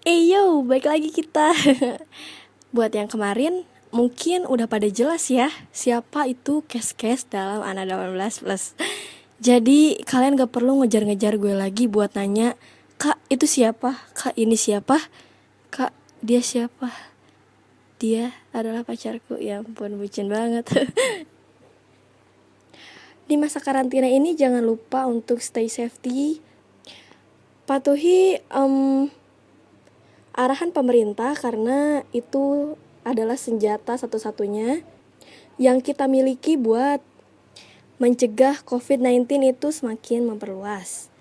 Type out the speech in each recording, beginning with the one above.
Yo, balik lagi kita. Buat yang kemarin, mungkin udah pada jelas ya siapa itu Kes-Kes dalam Anak 18 Plus. Jadi kalian gak perlu ngejar-ngejar gue lagi buat nanya, Kak itu siapa? Kak ini siapa? Kak dia siapa? Dia adalah pacarku. Ya ampun, bucin banget. Di masa karantina ini jangan lupa untuk stay safety. Patuhi arahan pemerintah karena itu adalah senjata satu-satunya yang kita miliki buat mencegah COVID-19 itu semakin memperluas.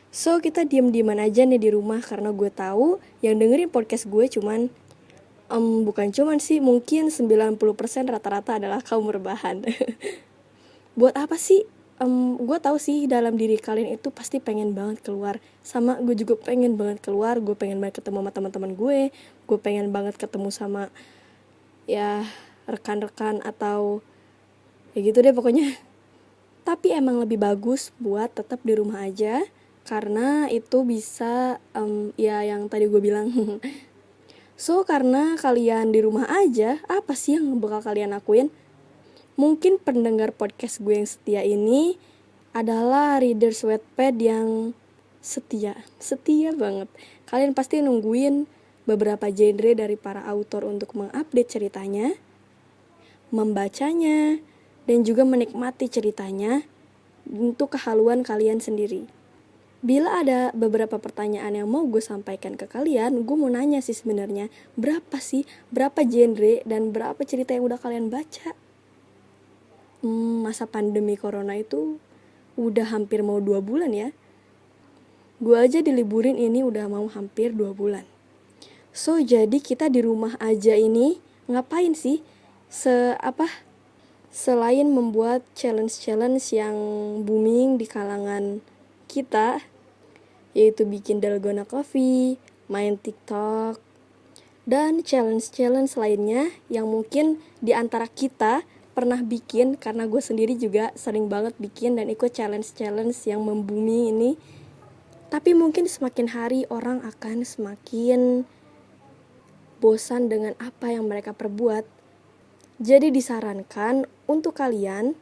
So kita diem-dieman aja nih di rumah karena gue tahu yang dengerin podcast gue bukan cuman sih, mungkin 90% rata-rata adalah kaum rebahan. Buat apa sih? Gue tahu sih dalam diri kalian itu pasti pengen banget keluar. Sama gue juga pengen banget keluar. Gue pengen banget ketemu sama teman-teman gue. Gue pengen banget ketemu sama ya rekan-rekan atau ya gitu deh pokoknya. Tapi emang lebih bagus buat tetap di rumah aja karena itu bisa ya yang tadi gue bilang. So karena kalian di rumah aja, apa sih yang bakal kalian lakuin? Mungkin pendengar podcast gue yang setia ini adalah readers Wattpad yang setia banget. Kalian pasti nungguin beberapa genre dari para autor untuk mengupdate ceritanya, membacanya, dan juga menikmati ceritanya untuk kehaluan kalian sendiri. Bila ada beberapa pertanyaan yang mau gue sampaikan ke kalian, gue mau nanya sih sebenarnya, berapa genre dan berapa cerita yang udah kalian baca? Masa pandemi corona itu udah hampir mau 2 bulan ya. Gue aja diliburin ini udah mau hampir 2 bulan. So jadi kita di rumah aja ini ngapain sih? Selain membuat challenge-challenge yang booming di kalangan kita, yaitu bikin dalgona coffee, main TikTok, dan challenge-challenge lainnya yang mungkin di antara kita pernah bikin, karena gue sendiri juga sering banget bikin dan ikut challenge-challenge yang membumi ini. Tapi mungkin semakin hari orang akan semakin bosan dengan apa yang mereka perbuat. Jadi disarankan untuk kalian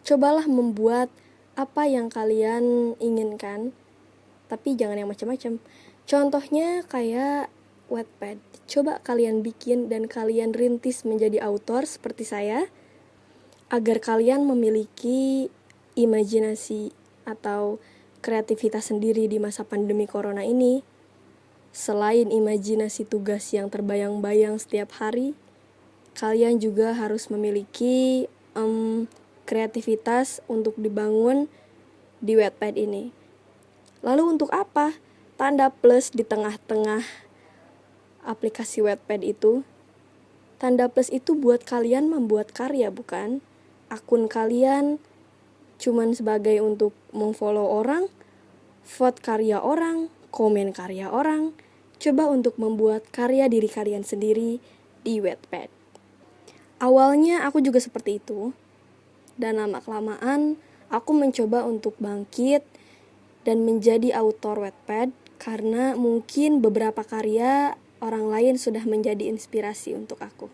cobalah membuat apa yang kalian inginkan, tapi jangan yang macam-macam. Contohnya kayak Wattpad. Coba kalian bikin dan kalian rintis menjadi autor seperti saya, agar kalian memiliki imajinasi atau kreativitas sendiri di masa pandemi corona ini. Selain imajinasi tugas yang terbayang-bayang setiap hari, kalian juga harus memiliki kreativitas untuk dibangun di Wattpad ini. Lalu untuk apa tanda plus di tengah-tengah aplikasi Wattpad itu? Tanda plus itu buat kalian membuat karya, bukan? Akun kalian cuman sebagai untuk memfollow orang, vote karya orang, komen karya orang. Coba untuk membuat karya diri kalian sendiri di Wattpad. Awalnya aku juga seperti itu, dan lama-kelamaan aku mencoba untuk bangkit dan menjadi autor Wattpad karena mungkin beberapa karya orang lain sudah menjadi inspirasi untuk aku.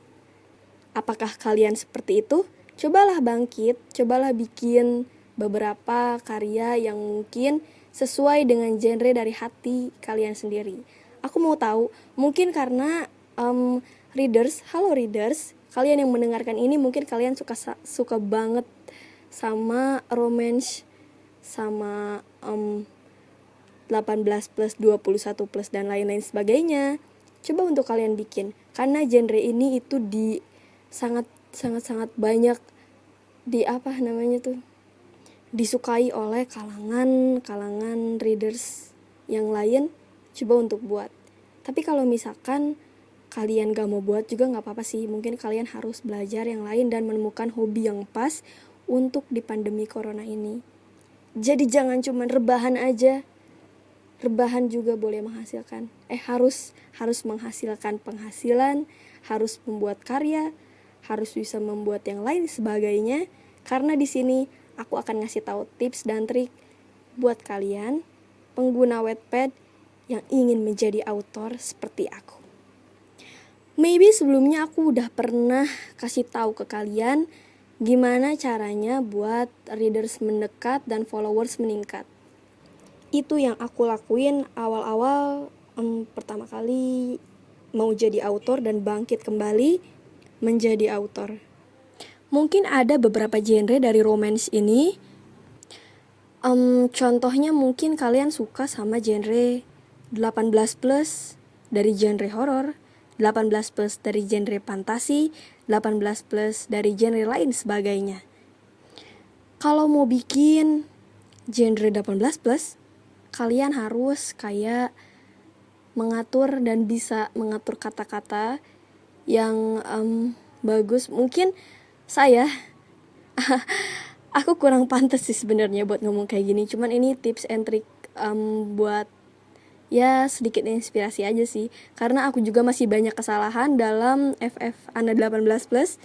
Apakah kalian seperti itu? Cobalah bangkit, cobalah bikin beberapa karya yang mungkin sesuai dengan genre dari hati kalian sendiri. Aku mau tahu, mungkin karena halo readers, kalian yang mendengarkan ini mungkin kalian suka banget sama romance, sama 18 plus, 21 plus, dan lain-lain sebagainya. Coba untuk kalian bikin, karena genre ini itu sangat banyak disukai oleh kalangan readers yang lain. Coba untuk buat. Tapi kalau misalkan kalian gak mau buat juga gak apa-apa sih. Mungkin kalian harus belajar yang lain dan menemukan hobi yang pas untuk di pandemi corona ini. Jadi jangan cuma rebahan aja. Rebahan juga boleh menghasilkan. Harus menghasilkan penghasilan, harus membuat karya, harus bisa membuat yang lain sebagainya. Karena di sini aku akan ngasih tahu tips dan trik buat kalian pengguna Wattpad yang ingin menjadi autor seperti aku. Maybe sebelumnya aku udah pernah kasih tahu ke kalian gimana caranya buat readers mendekat dan followers meningkat. Itu yang aku lakuin awal-awal pertama kali mau jadi autor dan bangkit kembali menjadi autor. Mungkin ada beberapa genre dari romance ini. Contohnya mungkin kalian suka sama genre 18 plus dari genre horor, 18 plus dari genre fantasi, 18 plus dari genre lain sebagainya. Kalau mau bikin genre 18 plus, kalian harus kayak mengatur dan bisa mengatur kata-kata yang bagus. Mungkin saya aku kurang pantas sih sebenarnya buat ngomong kayak gini. Cuman ini tips and trick buat ya sedikit inspirasi aja sih. Karena aku juga masih banyak kesalahan dalam FF Ana 18 plus.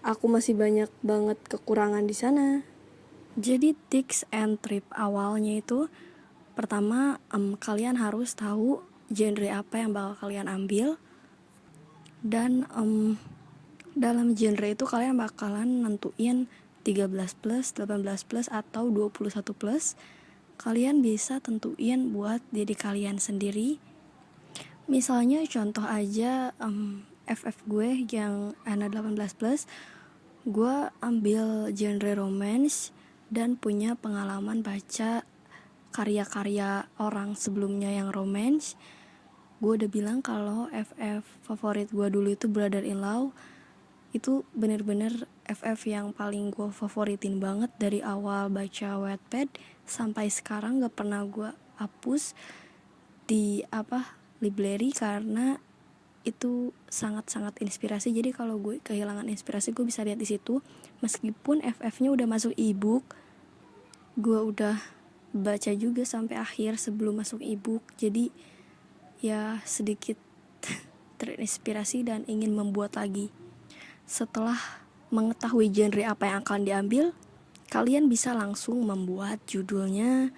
Aku masih banyak banget kekurangan di sana. Jadi tips and trick awalnya itu pertama kalian harus tahu genre apa yang bakal kalian ambil. Dan dalam genre itu kalian bakalan nentuin 13 plus, 18 plus, atau 21 plus. Kalian bisa tentuin buat diri kalian sendiri. Misalnya contoh aja FF gue yang Ana 18 plus, gue ambil genre romance dan punya pengalaman baca karya-karya orang sebelumnya yang romance. Gue udah bilang kalau FF favorit gue dulu itu Brother in Law. Itu bener-bener FF yang paling gue favoritin banget dari awal baca Wattpad sampai sekarang. Gak pernah gue hapus di library karena itu sangat-sangat inspirasi. Jadi kalau gue kehilangan inspirasi, gue bisa lihat di situ. Meskipun FF-nya udah masuk ebook, gue udah baca juga sampai akhir sebelum masuk ebook. Jadi ya sedikit terinspirasi dan ingin membuat lagi. Setelah mengetahui genre apa yang akan diambil, kalian bisa langsung membuat judulnya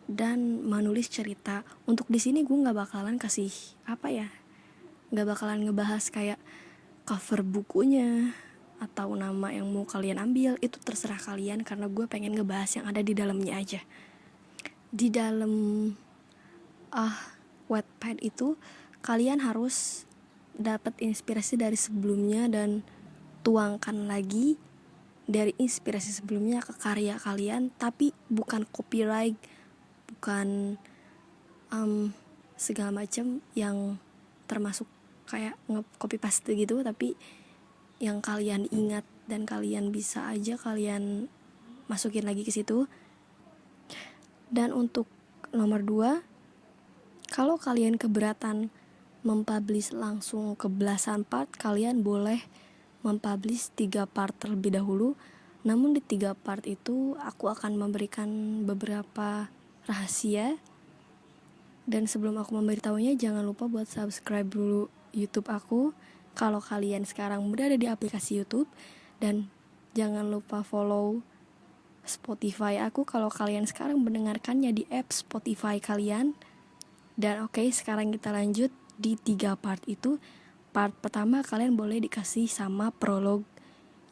dan menulis cerita. Untuk di sini gue nggak bakalan kasih nggak bakalan ngebahas kayak cover bukunya atau nama yang mau kalian ambil. Itu terserah kalian karena gue pengen ngebahas yang ada di dalamnya aja. Di dalam Wattpad itu kalian harus dapat inspirasi dari sebelumnya dan tuangkan lagi dari inspirasi sebelumnya ke karya kalian, tapi bukan copyright, bukan segala macam yang termasuk kayak nge-copy paste gitu, tapi yang kalian ingat dan kalian bisa aja kalian masukin lagi ke situ. Dan untuk nomor 2, kalau kalian keberatan mempublish langsung ke belasan part, kalian boleh mempublish 3 part terlebih dahulu. Namun di 3 part itu aku akan memberikan beberapa rahasia. Dan sebelum aku memberitahunya, jangan lupa buat subscribe dulu YouTube aku kalau kalian sekarang berada di aplikasi YouTube. Dan jangan lupa follow Spotify aku kalau kalian sekarang mendengarkannya di app Spotify kalian. Dan oke, sekarang kita lanjut di 3 part itu. Part pertama kalian boleh dikasih sama prolog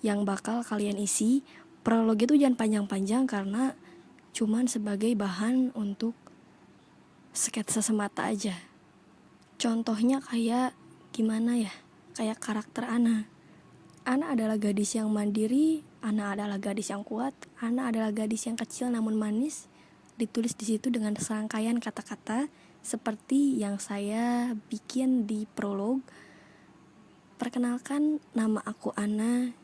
yang bakal kalian isi. Prolog itu jangan panjang-panjang karena cuman sebagai bahan untuk sketsa semata aja. Contohnya kayak gimana ya? Kayak karakter Ana. Ana adalah gadis yang mandiri, Ana adalah gadis yang kuat, Ana adalah gadis yang kecil namun manis. Ditulis di situ dengan serangkaian kata-kata seperti yang saya bikin di prolog. Perkenalkan, nama aku Ana.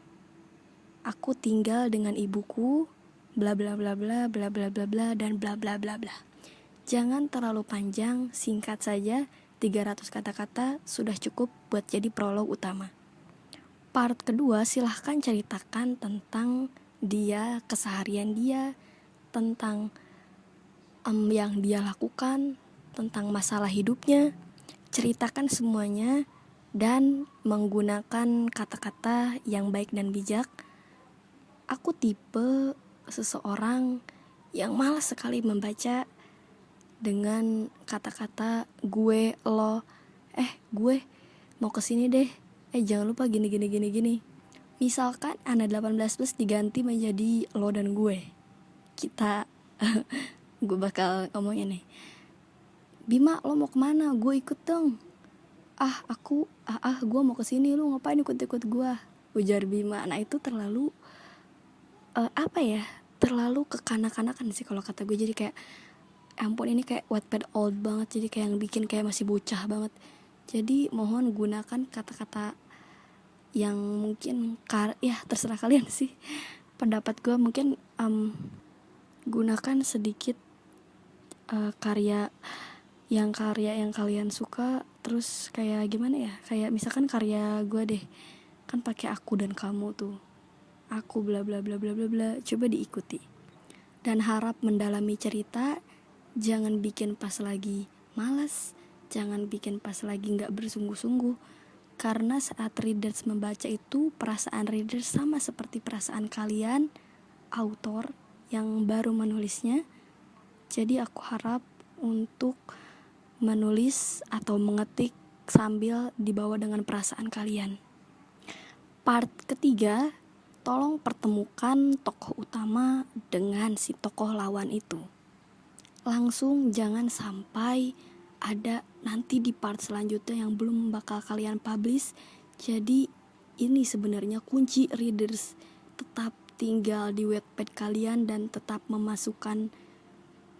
Aku tinggal dengan ibuku, bla bla bla bla bla bla bla bla dan bla bla bla bla. Jangan terlalu panjang, singkat saja. 300 kata-kata sudah cukup buat jadi prolog utama. Part kedua silahkan ceritakan tentang dia, keseharian dia, tentang yang dia lakukan, tentang masalah hidupnya. Ceritakan semuanya dan menggunakan kata-kata yang baik dan bijak. Aku tipe seseorang yang malas sekali membaca dengan kata-kata gue, lo, gue mau kesini deh, jangan lupa gini. Misalkan anak 18 plus diganti menjadi lo dan gue. Kita gue bakal ngomongin nih, Bima lo mau kemana? Gue ikut dong. Gue mau kesini, lu ngapain ikut gue? Ujar Bima. Nah itu terlalu terlalu kekanak-kanakan sih kalau kata gue. Jadi kayak ampun, ini kayak Wattpad old banget, jadi kayak yang bikin kayak masih bocah banget. Jadi mohon gunakan kata-kata yang mungkin ya terserah kalian sih. Pendapat gue mungkin gunakan sedikit karya yang kalian suka. Terus kayak gimana ya, kayak misalkan karya gue deh kan pakai aku dan kamu tuh, aku bla bla bla bla bla bla, coba diikuti dan harap mendalami cerita. Jangan bikin pas lagi malas, jangan bikin pas lagi nggak bersungguh-sungguh, karena saat readers membaca itu perasaan readers sama seperti perasaan kalian, autor yang baru menulisnya. Jadi aku harap untuk menulis atau mengetik sambil dibawa dengan perasaan kalian. Part ketiga, tolong pertemukan tokoh utama dengan si tokoh lawan itu. Langsung, jangan sampai ada nanti di part selanjutnya yang belum bakal kalian publish. Jadi ini sebenarnya kunci readers tetap tinggal di Wattpad kalian dan tetap memasukkan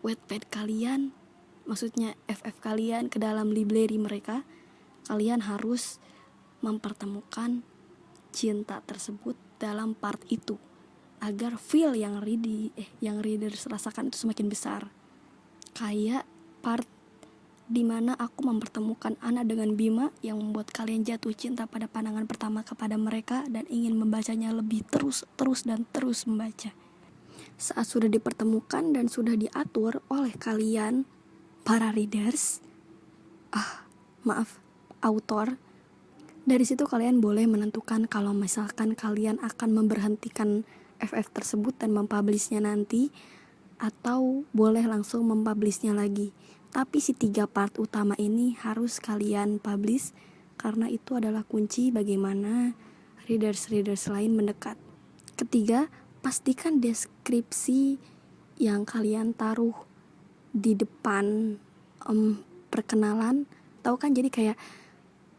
Wattpad kalian, maksudnya FF kalian, ke dalam library mereka. Kalian harus mempertemukan cinta tersebut dalam part itu agar feel yang readers rasakan itu semakin besar. Kayak part dimana aku mempertemukan Ana dengan Bima yang membuat kalian jatuh cinta pada pandangan pertama kepada mereka dan ingin membacanya lebih terus membaca. Saat sudah dipertemukan dan sudah diatur oleh kalian para readers, autor, dari situ kalian boleh menentukan kalau misalkan kalian akan memberhentikan FF tersebut dan mempublishnya nanti, atau boleh langsung mempublishnya lagi. Tapi si 3 part utama ini harus kalian publish, karena itu adalah kunci bagaimana readers lain mendekat. Ketiga, pastikan deskripsi yang kalian taruh di depan perkenalan. Tahu kan, jadi kayak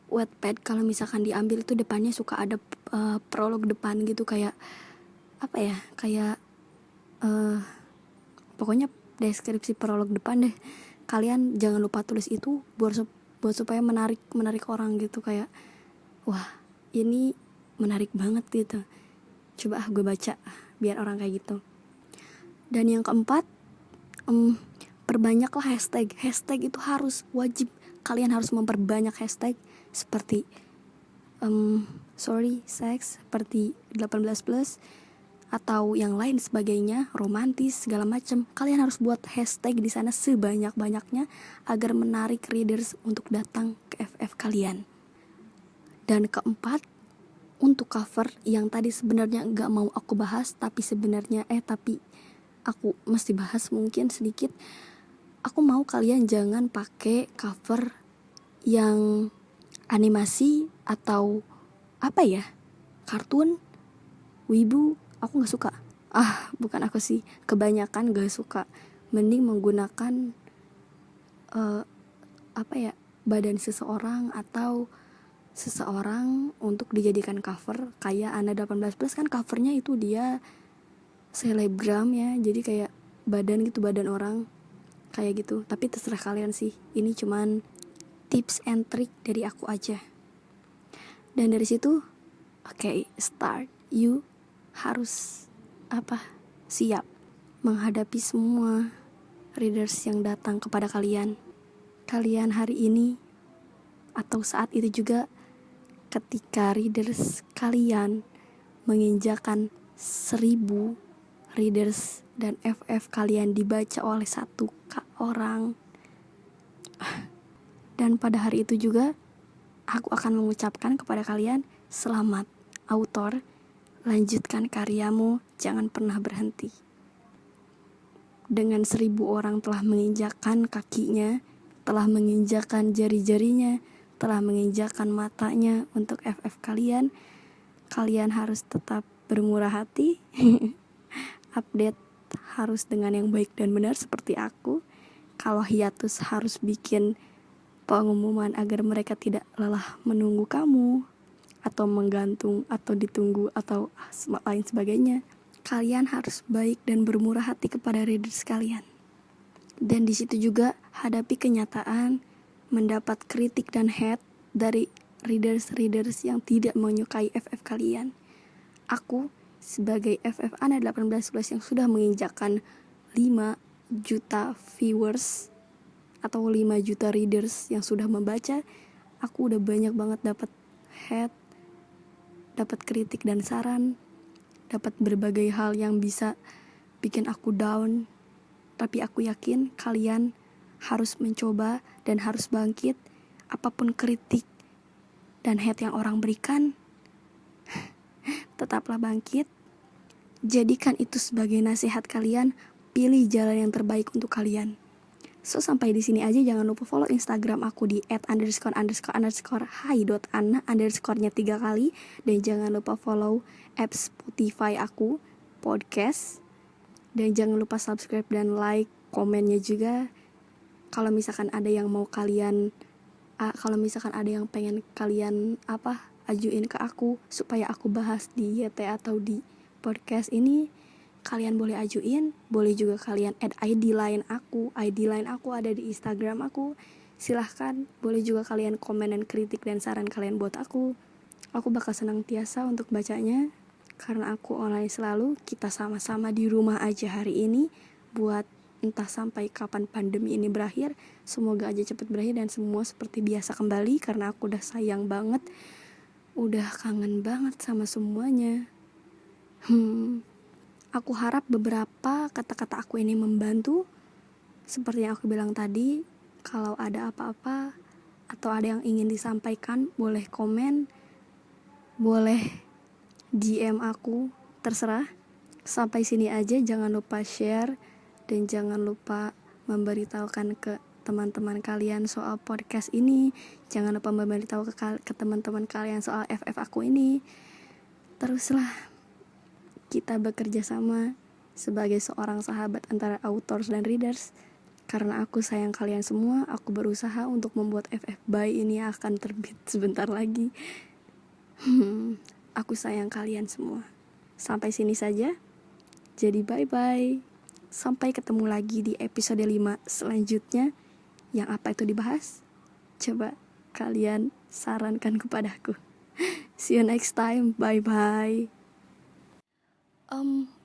Wattpad kalau misalkan diambil itu depannya suka ada prolog depan gitu, kayak pokoknya deskripsi prolog depan deh. Kalian jangan lupa tulis itu buat supaya menarik orang gitu, kayak wah ini menarik banget gitu. Coba gue baca biar orang kayak gitu. Dan yang keempat, perbanyaklah hashtag itu harus wajib. Kalian harus memperbanyak hashtag seperti sorry sex, seperti 18 plus, atau yang lain sebagainya, romantis segala macam. Kalian harus buat hashtag di sana sebanyak-banyaknya agar menarik readers untuk datang ke FF kalian. Dan keempat, untuk cover yang tadi sebenarnya nggak mau aku bahas, tapi aku mesti bahas mungkin sedikit. Aku mau kalian jangan pakai cover yang animasi atau kartun, wibu. Aku nggak suka. Bukan aku sih, kebanyakan nggak suka. Mending menggunakan badan seseorang atau seseorang untuk dijadikan cover. Kayak anak 18 plus kan covernya itu dia selebgram ya, jadi kayak badan orang kayak gitu. Tapi terserah kalian sih, ini cuman tips and trick dari aku aja. Dan dari situ start. You harus siap menghadapi semua readers yang datang kepada kalian hari ini atau saat itu juga. Ketika readers kalian menginjakan 1000 readers dan FF kalian dibaca oleh 1 orang, dan pada hari itu juga aku akan mengucapkan kepada kalian, selamat autor, lanjutkan karyamu, jangan pernah berhenti. dengan 1000 orang telah menginjakkan kakinya, telah menginjakkan jari-jarinya, telah menginjakkan matanya untuk FF kalian, kalian harus tetap bermurah hati. Update harus dengan yang baik dan benar seperti aku. Kalau hiatus harus bikin pengumuman agar mereka tidak lelah menunggu kamu, atau menggantung, atau ditunggu, atau lain sebagainya. Kalian harus baik dan bermurah hati kepada readers kalian. Dan di situ juga hadapi kenyataan mendapat kritik dan hate dari readers yang tidak menyukai FF kalian. Aku sebagai FF Ana 18 plus yang sudah menginjakkan 5 juta viewers atau 5 juta readers yang sudah membaca, aku udah banyak banget dapat hate, dapat kritik dan saran, dapat berbagai hal yang bisa bikin aku down. Tapi aku yakin kalian harus mencoba dan harus bangkit. Apapun kritik dan hate yang orang berikan, tetaplah bangkit. Jadikan itu sebagai nasihat kalian. Pilih jalan yang terbaik untuk kalian. So, sampai di sini aja. Jangan lupa follow Instagram aku di @__hi.anna _nya 3 kali. Dan jangan lupa follow apps Spotify aku, podcast. Dan jangan lupa subscribe dan like, komennya juga. Kalau misalkan ada yang mau kalian, kalau misalkan ada yang pengen kalian ajuin ke aku supaya aku bahas di YT atau di podcast ini, kalian boleh ajuin. Boleh juga kalian add ID line aku. ID line aku ada di Instagram aku. Silahkan. Boleh juga kalian komen dan kritik dan saran kalian buat aku. Aku bakal senantiasa untuk bacanya, karena aku online selalu. Kita sama-sama di rumah aja hari ini, buat entah sampai kapan pandemi ini berakhir. Semoga aja cepat berakhir dan semua seperti biasa kembali, karena aku udah sayang banget, udah kangen banget sama semuanya. Aku harap beberapa kata-kata aku ini membantu. Seperti yang aku bilang tadi, kalau ada apa-apa atau ada yang ingin disampaikan, boleh komen, boleh DM aku, terserah. Sampai sini aja. Jangan lupa share dan jangan lupa memberitahukan ke teman-teman kalian soal podcast ini. Jangan lupa memberitahu ke teman-teman kalian soal FF aku ini. Teruslah kita bekerja sama sebagai seorang sahabat antara authors dan readers. Karena aku sayang kalian semua, aku berusaha untuk membuat FF Bye ini akan terbit sebentar lagi. Aku sayang kalian semua. Sampai sini saja. Jadi bye-bye. Sampai ketemu lagi di episode 5 selanjutnya. Yang apa itu dibahas? Coba kalian sarankan kepadaku. See you next time. Bye-bye.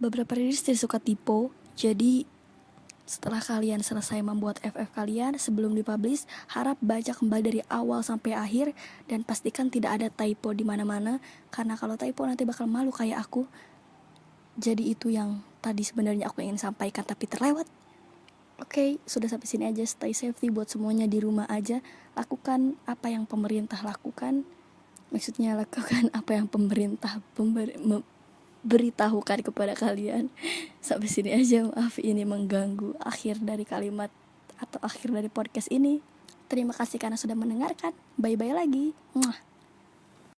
Beberapa readers tidak suka typo. Jadi setelah kalian selesai membuat FF kalian, sebelum dipublish, harap baca kembali dari awal sampai akhir dan pastikan tidak ada typo di mana-mana, karena kalau typo nanti bakal malu kayak aku. Jadi itu yang tadi sebenarnya aku ingin sampaikan tapi terlewat. Oke, sudah sampai sini aja. Stay safety buat semuanya di rumah aja. Lakukan apa yang pemerintah lakukan. Maksudnya lakukan apa yang pemerintah beritahukan kepada kalian. Sampai sini aja. Maaf ini mengganggu akhir dari kalimat atau akhir dari podcast ini. Terima kasih karena sudah mendengarkan. Bye-bye lagi. Muah.